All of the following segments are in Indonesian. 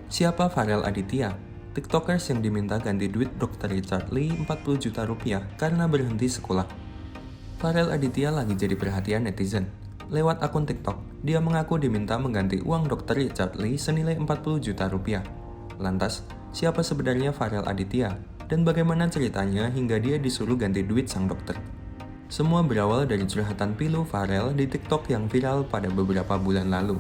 Siapa Farel Aditya? TikTokers yang diminta ganti duit Dr. Richard Lee 40 juta rupiah karena berhenti sekolah. Farel Aditya lagi jadi perhatian netizen. Lewat akun TikTok, dia mengaku diminta mengganti uang Dr. Richard Lee senilai 40 juta rupiah. Lantas, siapa sebenarnya Farel Aditya? Dan bagaimana ceritanya hingga dia disuruh ganti duit sang dokter? Semua berawal dari curhatan pilu Farel di TikTok yang viral pada beberapa bulan lalu.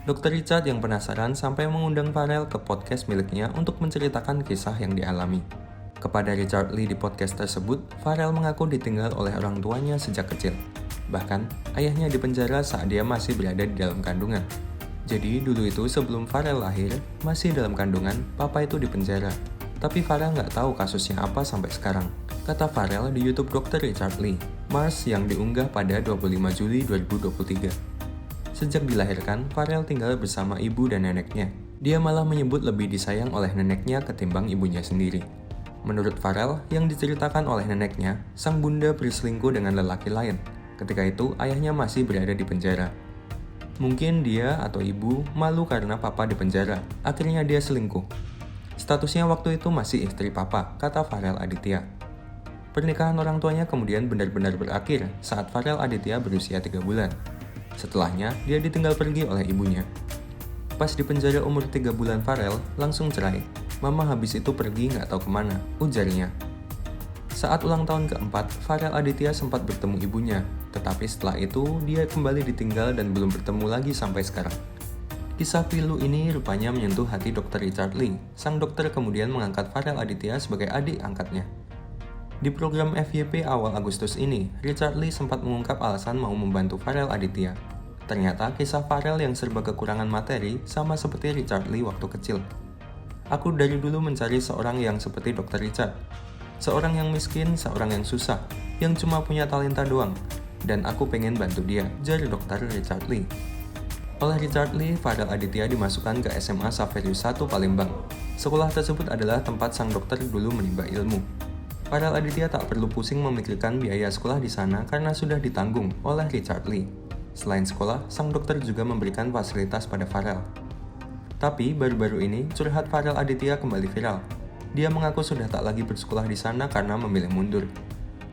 Dr. Richard yang penasaran sampai mengundang Farel ke podcast miliknya untuk menceritakan kisah yang dialami. Kepada Richard Lee di podcast tersebut, Farel mengaku ditinggal oleh orang tuanya sejak kecil. Bahkan, ayahnya dipenjara saat dia masih berada di dalam kandungan. Jadi dulu itu sebelum Farel lahir, masih dalam kandungan, papa itu dipenjara. Tapi Farel nggak tahu kasusnya apa sampai sekarang. Kata Farel di YouTube Dr. Richard Lee, Mars yang diunggah pada 25 Juli 2023. Sejak dilahirkan, Farel tinggal bersama ibu dan neneknya. Dia malah menyebut lebih disayang oleh neneknya ketimbang ibunya sendiri. Menurut Farel, yang diceritakan oleh neneknya, sang bunda berselingkuh dengan lelaki lain. Ketika itu, ayahnya masih berada di penjara. Mungkin dia atau ibu malu karena papa di penjara. Akhirnya dia selingkuh. Statusnya waktu itu masih istri papa, kata Farel Aditya. Pernikahan orang tuanya kemudian benar-benar berakhir saat Farel Aditya berusia 3 bulan. Setelahnya, dia ditinggal pergi oleh ibunya. Pas di penjara umur 3 bulan Farel, langsung cerai. Mama habis itu pergi nggak tahu kemana, ujarnya. Saat ulang tahun keempat, Farel Aditya sempat bertemu ibunya. Tetapi setelah itu, dia kembali ditinggal dan belum bertemu lagi sampai sekarang. Kisah pilu ini rupanya menyentuh hati Dr. Richard Lee. Sang dokter kemudian mengangkat Farel Aditya sebagai adik angkatnya. Di program FYP awal Agustus ini, Richard Lee sempat mengungkap alasan mau membantu Farel Aditya. Ternyata kisah Farel yang serba kekurangan materi sama seperti Richard Lee waktu kecil. Aku dari dulu mencari seorang yang seperti Dr. Richard. Seorang yang miskin, seorang yang susah, yang cuma punya talenta doang. Dan aku pengen bantu dia, jar Dr. Richard Lee. Oleh Richard Lee, Farel Aditya dimasukkan ke SMA Xaverius I Palembang. Sekolah tersebut adalah tempat sang dokter dulu menimba ilmu. Farel Aditya tak perlu pusing memikirkan biaya sekolah di sana karena sudah ditanggung oleh Richard Lee. Selain sekolah, sang dokter juga memberikan fasilitas pada Farel. Tapi baru-baru ini, curhat Farel Aditya kembali viral. Dia mengaku sudah tak lagi bersekolah di sana karena memilih mundur.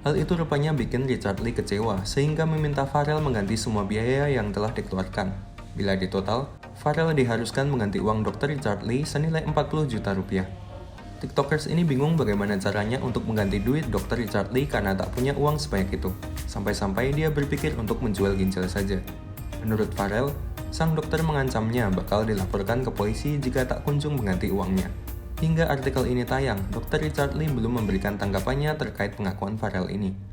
Hal itu rupanya bikin Richard Lee kecewa sehingga meminta Farel mengganti semua biaya yang telah dikeluarkan. Bila ditotal, Farel diharuskan mengganti uang Dr. Richard Lee senilai 40 juta rupiah. TikTokers ini bingung bagaimana caranya untuk mengganti duit Dr. Richard Lee karena tak punya uang sebanyak itu. Sampai-sampai dia berpikir untuk menjual ginjal saja. Menurut Farel, sang dokter mengancamnya bakal dilaporkan ke polisi jika tak kunjung mengganti uangnya. Hingga artikel ini tayang, Dr. Richard Lee belum memberikan tanggapannya terkait pengakuan Farel ini.